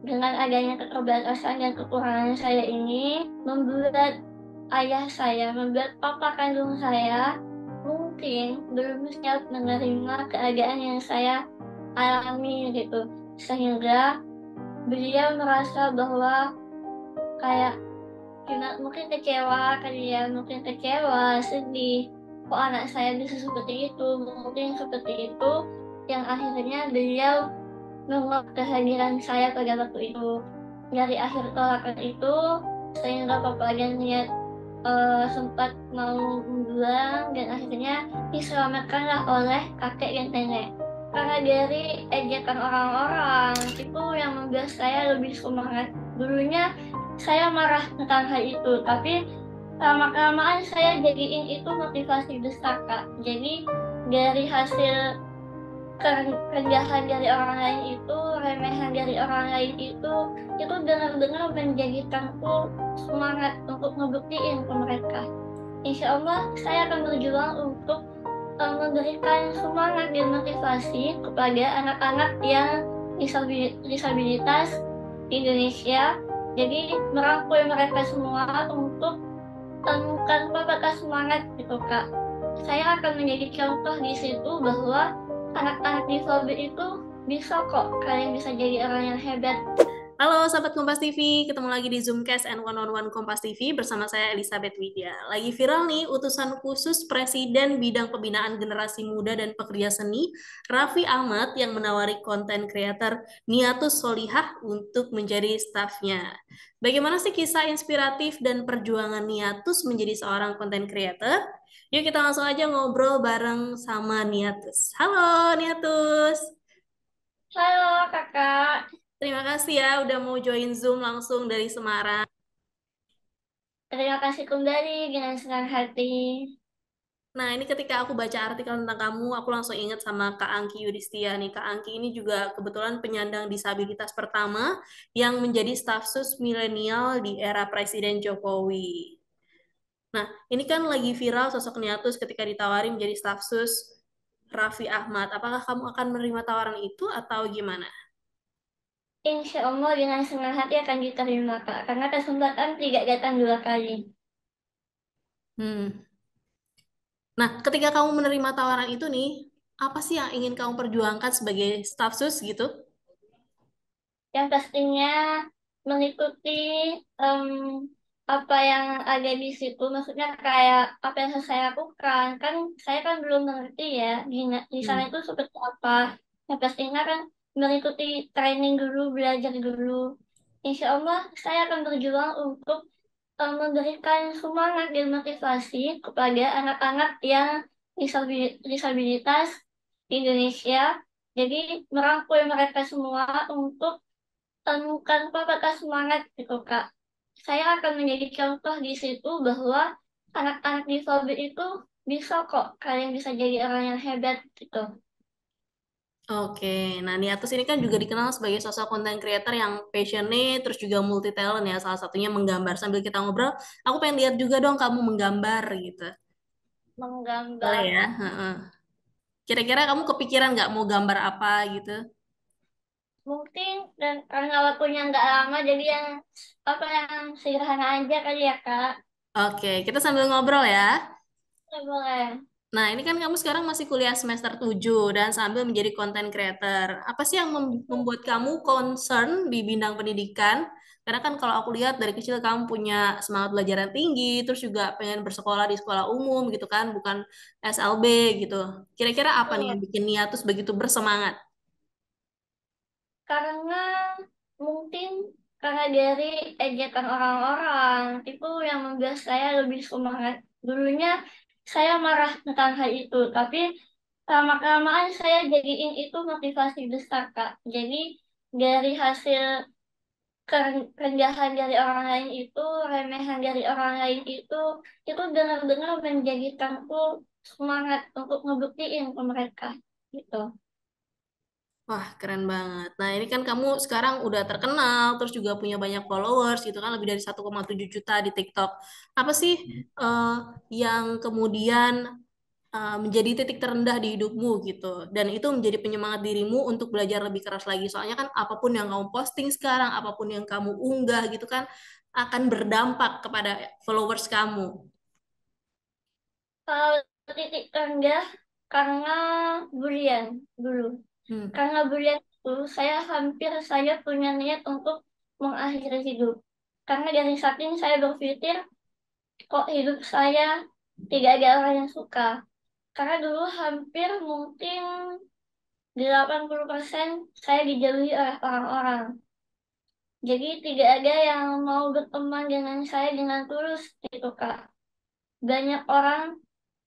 dengan adanya keterbatasan dan kekurangan saya ini membuat membuat papa kandung saya mungkin belum siap menerima keadaan yang saya alami gitu. Sehingga beliau merasa bahwa kayak mungkin kecewa kali ya, mungkin kecewa, sedih. Kok anak saya bisa seperti itu? Mungkin seperti itu yang akhirnya beliau menolak kehadiran saya pada waktu itu. Dari akhir tolakan itu, sehingga papa dan niat sempat mau membuang dan akhirnya diselamatkanlah oleh kakek dan nenek. Karena dari ejekan orang-orang itu yang membuat saya lebih semangat. Dulunya saya marah tentang hal itu, tapi lama-kelamaan saya jadiin itu motivasi besar, Kak. Jadi dari hasil kerendahan dari orang lain itu, remehan dari orang lain itu benar-benar menjadikanku semangat untuk ngebuktiin ke mereka. Insya Allah saya akan berjuang untuk memberikan semangat dan motivasi kepada anak-anak yang disabilitas di Indonesia. Jadi merangkul mereka semua untuk tanpa batas semangat gitu Kak. Saya akan menjadi contoh di situ bahwa anak-anak difabel itu bisa kok, kalian bisa jadi orang yang hebat. Halo sahabat Kompas TV, ketemu lagi di Zoomcast and One on One Kompas TV bersama saya Elizabeth Widya. Lagi viral nih utusan khusus Presiden Bidang Pembinaan Generasi Muda dan Pekerja Seni, Raffi Ahmad yang menawari konten kreator Niatus Solihah untuk menjadi stafnya. Bagaimana sih kisah inspiratif dan perjuangan Niatus menjadi seorang konten kreator? Yuk kita langsung aja ngobrol bareng sama Niatus. Halo Niatus. Halo kakak, Terima kasih ya udah mau join Zoom langsung dari Semarang. terima kasih kembali dengan senang hati. Nah, ini ketika aku baca artikel tentang kamu, aku langsung ingat sama Kak Angki Yudhistia nih. Kak Angki ini juga kebetulan penyandang disabilitas pertama yang menjadi staf sus milenial di era Presiden Jokowi. Nah, ini kan lagi viral sosok Niatus ketika ditawari menjadi staf sus Raffi Ahmad. Apakah kamu akan menerima tawaran itu atau gimana? Insya Allah dengan senang hati akan diterima kak, karena kesempatan tidak datang dua kali. Hmm. Nah, ketika kamu menerima tawaran itu nih, apa sih yang ingin kamu perjuangkan sebagai staf sus gitu? Yang pastinya mengikuti em, apa yang ada di situ, maksudnya kayak apa yang saya lakukan. Kan saya kan belum mengerti ya di sana Hmm. itu seperti apa. Yang pastinya kan mengikuti training dulu, belajar dulu. Insya Allah saya akan berjuang untuk memberikan semangat dan motivasi kepada anak-anak yang disabilitas di Indonesia. Jadi merangkul mereka semua untuk tanpa batas semangat gitu Kak. Saya akan menjadi contoh di situ bahwa anak-anak difabel itu bisa kok, kalian bisa jadi orang yang hebat gitu. Oke, nah Niatus ini kan juga dikenal sebagai sosok konten creator yang passionate, terus juga multi talent ya. Salah satunya menggambar. Sambil kita ngobrol, aku pengen lihat juga dong kamu menggambar gitu. Boleh Menggambar. ya? Heeh. Kira-kira kamu kepikiran nggak mau gambar apa gitu? Mungkin dan karena waktunya nggak lama jadi yang apa yang sederhana aja kali ya Kak. Oke, kita sambil ngobrol ya. Ya, boleh. Nah, ini kan kamu sekarang masih kuliah semester 7 dan sambil menjadi content creator. Apa sih yang membuat kamu concern di bidang pendidikan? Karena kan kalau aku lihat dari kecil kamu punya semangat belajar yang tinggi, terus juga pengen bersekolah di sekolah umum gitu kan, bukan SLB gitu. Kira-kira apa nih Betul. yang bikin Nia terus begitu bersemangat? Karena mungkin karena dari ejekan orang-orang itu yang membuat saya lebih semangat. Dulunya saya marah tentang hal itu, tapi lama-kelamaan saya jadiin itu motivasi besar, Kak. Jadi dari hasil kerendahan dari orang lain itu, remehan dari orang lain itu benar-benar menjadikanku semangat untuk ngebuktiin ke mereka. Gitu. Wah, keren banget. Nah, ini kan kamu sekarang udah terkenal, terus juga punya banyak followers gitu kan, lebih dari 1,7 juta di TikTok. Apa sih eh, yang kemudian menjadi titik terendah di hidupmu gitu. Dan itu menjadi penyemangat dirimu untuk belajar lebih keras lagi. Soalnya kan apapun yang kamu posting sekarang, apapun yang kamu unggah gitu kan akan berdampak kepada followers kamu. Kalau titik terendah karena bulian dulu. Hmm. Karena bulian itu saya punya niat untuk mengakhiri hidup. Karena dari saking saya berpikir kok hidup saya tidak ada orang yang suka. Karena dulu hampir mungkin 80% saya dijauhi oleh orang-orang. Jadi tidak ada yang mau berteman dengan saya dengan tulus gitu Kak. Banyak orang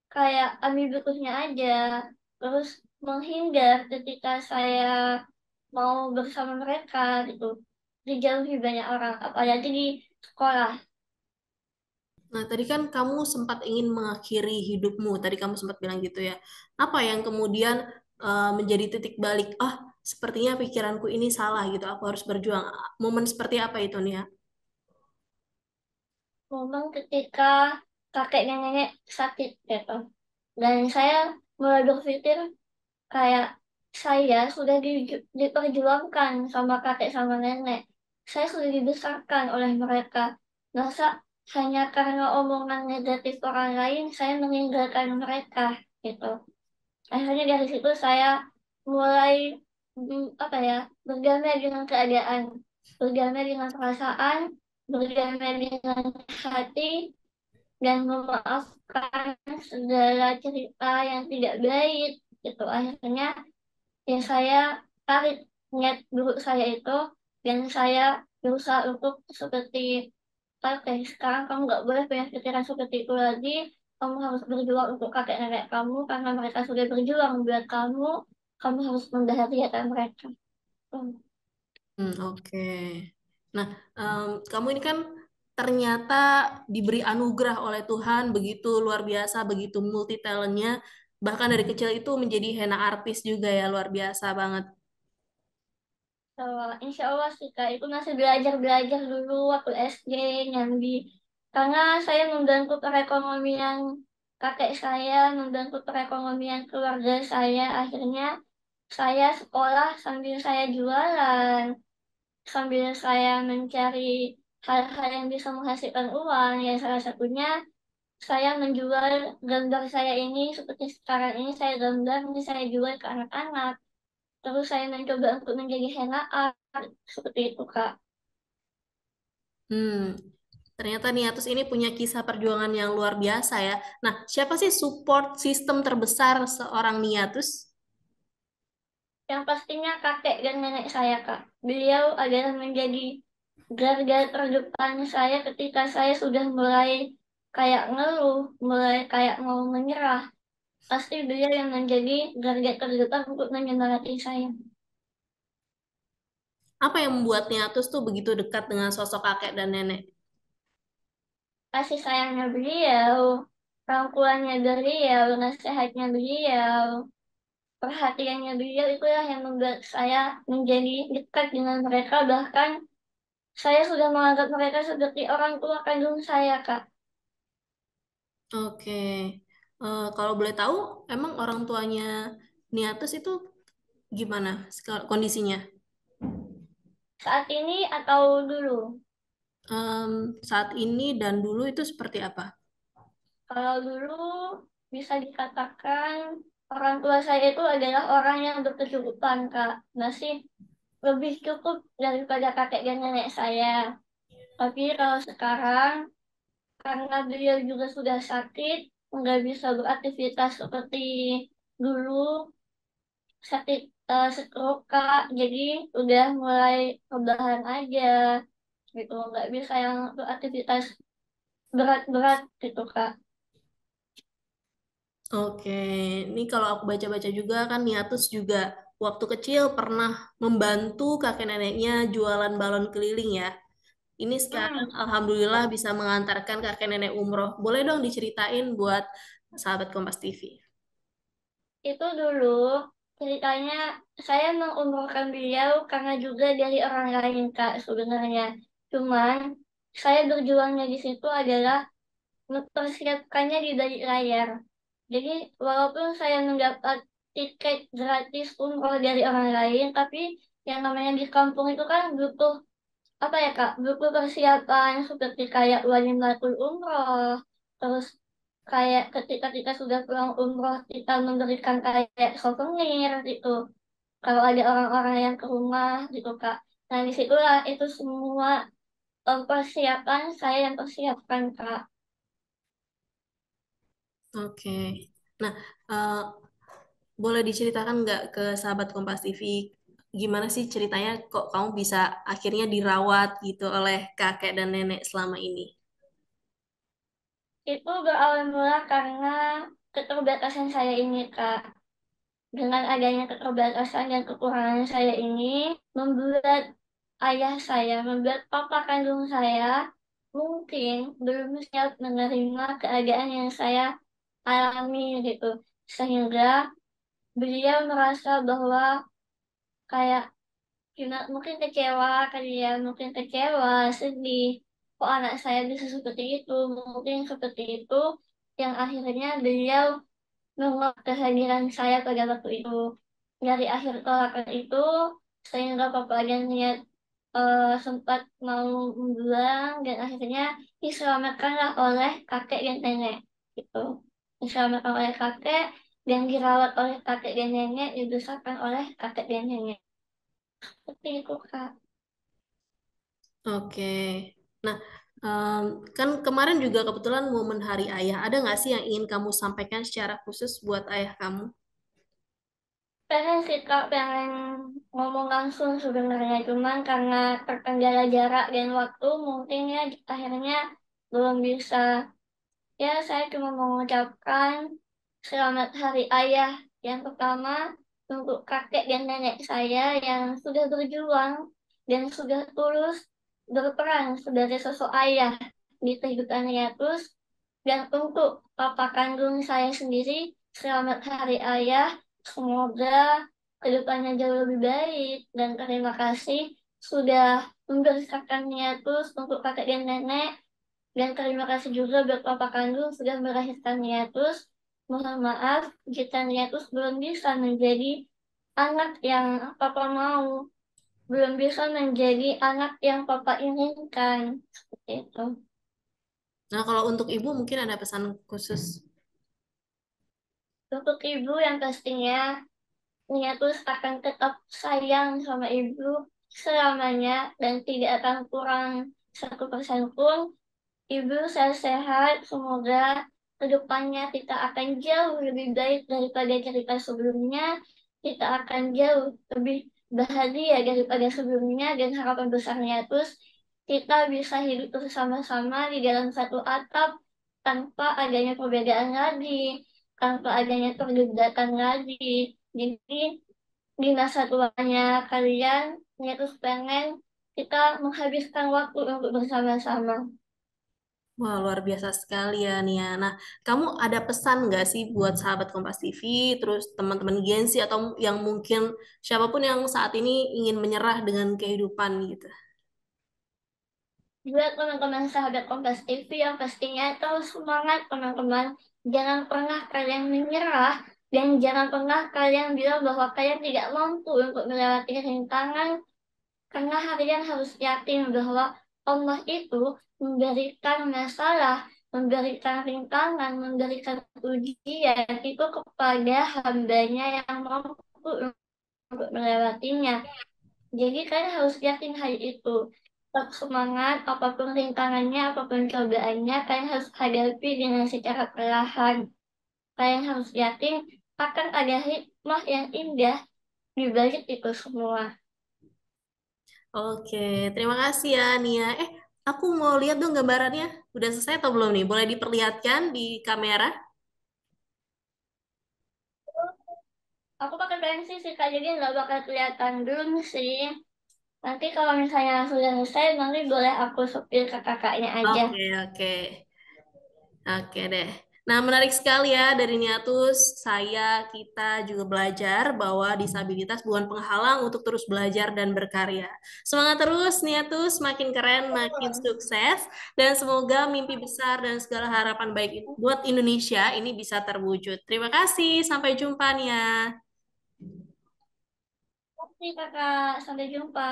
kayak ambil aja, terus menghindar ketika saya mau bersama mereka gitu. Dijauhi banyak orang, apalagi di sekolah. Nah, tadi kan kamu sempat ingin mengakhiri hidupmu. Tadi kamu sempat bilang gitu ya. Apa yang kemudian menjadi titik balik? Ah, sepertinya pikiranku ini salah gitu. Aku harus berjuang. Momen seperti apa itu nih ya? Momen ketika kakek dan nenek sakit gitu. Dan saya mulai berpikir kayak saya sudah diperjuangkan sama kakek sama nenek. Saya sudah dibesarkan oleh mereka. Masa hanya karena omongan negatif orang lain, saya meninggalkan mereka gitu. Akhirnya dari situ saya mulai apa ya berdamai dengan keadaan, berdamai dengan perasaan, berdamai dengan hati, dan memaafkan segala cerita yang tidak baik gitu. Akhirnya ya saya tarik niat buruk saya itu dan saya berusaha untuk seperti oke sekarang kamu nggak boleh punya pikiran seperti itu lagi, kamu harus berjuang untuk kakek nenek kamu karena mereka sudah berjuang buat kamu harus membahagiakan mereka. Hmm. Oke. Nah, kamu ini kan ternyata diberi anugerah oleh Tuhan begitu luar biasa, begitu multi talentnya. Bahkan dari kecil itu menjadi henna artis juga ya, luar biasa banget. So, insya Allah sih Kak, itu masih belajar-belajar dulu waktu SD nyambi. Karena saya membantu perekonomian kakek saya, membantu perekonomian keluarga saya. Akhirnya saya sekolah sambil saya jualan, sambil saya mencari hal-hal yang bisa menghasilkan uang. Ya salah satunya saya menjual gambar saya ini, seperti sekarang ini saya gambar, ini saya jual ke anak-anak. Terus saya mencoba untuk menjadi henna art, seperti itu, Kak. Hmm, ternyata Niatus ini punya kisah perjuangan yang luar biasa ya. Nah, siapa sih support sistem terbesar seorang Niatus? Yang pastinya kakek dan nenek saya, Kak. Beliau adalah menjadi garda terdepan saya ketika saya sudah mulai kayak ngeluh, mulai kayak mau menyerah. Pasti beliau yang menjadi garda terdepan untuk menyemangati saya. Apa yang membuat Niatus tuh begitu dekat dengan sosok kakek dan nenek? Kasih sayangnya beliau, rangkulannya beliau, nasihatnya beliau, perhatiannya beliau itulah yang membuat saya menjadi dekat dengan mereka. Bahkan saya sudah menganggap mereka seperti orang tua kandung saya, Kak. Oke. Kalau boleh tahu, emang orang tuanya Niatus itu gimana kondisinya? Saat ini atau dulu? Saat ini dan dulu itu seperti apa? Kalau dulu bisa dikatakan orang tua saya itu adalah orang yang berkecukupan, Kak. Masih lebih cukup daripada kakek dan nenek saya. Tapi kalau sekarang, karena beliau juga sudah sakit, nggak bisa beraktivitas seperti dulu, sakit stroke, Kak. Jadi udah mulai rebahan aja, gitu. Nggak bisa yang beraktivitas berat-berat gitu, Kak. Oke, ini kalau aku baca-baca juga kan Niatus juga waktu kecil pernah membantu kakek neneknya jualan balon keliling ya. Ini sekarang Hmm. alhamdulillah bisa mengantarkan kakek nenek umroh. Boleh dong diceritain buat sahabat Kompas TV. Itu dulu ceritanya saya mengumrohkan beliau karena juga dari orang lain Kak sebenarnya. Cuman saya berjuangnya di situ adalah mempersiapkannya di balik layar. Jadi walaupun saya mendapat tiket gratis umroh dari orang lain, tapi yang namanya di kampung itu kan butuh apa ya Kak, butuh persiapan seperti kayak walimatul umroh, terus kayak ketika kita sudah pulang umroh kita memberikan kayak souvenir gitu. Kalau ada orang-orang yang ke rumah gitu Kak. Nah disitulah itu semua persiapan saya yang persiapkan Kak. Oke. Nah, eh, boleh diceritakan nggak ke sahabat Kompas TV, gimana sih ceritanya kok kamu bisa akhirnya dirawat gitu oleh kakek dan nenek selama ini? Itu berawal mula karena keterbatasan saya ini Kak. Dengan adanya keterbatasan dan kekurangan saya ini membuat membuat papa kandung saya mungkin belum siap menerima keadaan yang saya alami gitu. Sehingga beliau merasa bahwa kayak mungkin kecewa kali ya, mungkin kecewa, sedih. Kok anak saya bisa seperti itu, mungkin seperti itu yang akhirnya beliau menolak kehadiran saya pada waktu itu. Dari akhir tolakan itu, sehingga papa dan niat sempat mau membuang dan akhirnya diselamatkanlah oleh kakek dan nenek gitu. Diselamatkan oleh kakek dan dirawat oleh kakek dan nenek, dibesarkan oleh kakek dan nenek. Seperti itu, Kak. Oke. Nah, em, kan kemarin juga kebetulan momen Hari Ayah. Ada nggak sih yang ingin kamu sampaikan secara khusus buat ayah kamu? Pengen sih Kak, pengen ngomong langsung sebenarnya, cuman karena terkendala jarak dan waktu, mungkin ya akhirnya belum bisa. Ya, saya cuma mengucapkan selamat Hari Ayah yang pertama untuk kakek dan nenek saya yang sudah berjuang dan sudah tulus berperan sebagai sosok ayah di kehidupan Riatus. Dan untuk papa kandung saya sendiri, selamat Hari Ayah. Semoga kedepannya jauh lebih baik dan terima kasih sudah membesarkan Riatus untuk kakek dan nenek dan terima kasih juga buat Papa kandung sudah melahirkan Niatus. Mohon maaf jika Niatus belum bisa menjadi anak yang Papa mau, belum bisa menjadi anak yang Papa inginkan. Seperti itu. Nah, kalau untuk ibu mungkin ada pesan khusus. Untuk ibu yang pastinya Niatus akan tetap sayang sama ibu selamanya dan tidak akan kurang 1% pun. Ibu sehat-sehat, semoga kedepannya kita akan jauh lebih baik daripada cerita sebelumnya. Kita akan jauh lebih bahagia daripada sebelumnya dan harapan besarnya terus kita bisa hidup bersama-sama di dalam satu atap tanpa adanya perbedaan lagi, tanpa adanya perdebatan lagi. Jadi di masa tuanya kalian, ya terus pengen kita menghabiskan waktu untuk bersama-sama. Wah, luar biasa sekali ya, Nia. Nah, kamu ada pesan nggak sih buat sahabat Kompas TV, terus teman-teman Gensi, atau yang mungkin siapapun yang saat ini ingin menyerah dengan kehidupan gitu? Buat teman-teman sahabat Kompas TV yang pastinya terus semangat teman-teman. Jangan pernah kalian menyerah dan jangan pernah kalian bilang bahwa kalian tidak mampu untuk melewati rintangan karena kalian harus yakin bahwa Allah itu memberikan masalah, memberikan rintangan, memberikan ujian itu kepada hambanya yang mampu untuk melewatinya. Jadi kalian harus yakin hal itu. Tetap semangat, apapun rintangannya, apapun cobaannya, kalian harus hadapi dengan secara perlahan. Kalian harus yakin akan ada hikmah yang indah di balik itu semua. Oke, terima kasih ya, Nia. Aku mau lihat dong gambarannya. Udah selesai atau belum nih? Boleh diperlihatkan di kamera? Aku pakai pensi sih, Kak, jadi nggak bakal kelihatan dulu sih. Nanti kalau misalnya sudah selesai, nanti boleh aku supir ke kakaknya aja. Oke, oke. Oke deh. Nah, menarik sekali ya dari Niatus. Kita juga belajar bahwa disabilitas bukan penghalang untuk terus belajar dan berkarya. Semangat terus, Niatus. Makin keren, makin sukses. Dan semoga mimpi besar dan segala harapan baik buat Indonesia ini bisa terwujud. Terima kasih. Sampai jumpa, Nia. Oke kakak, sampai jumpa.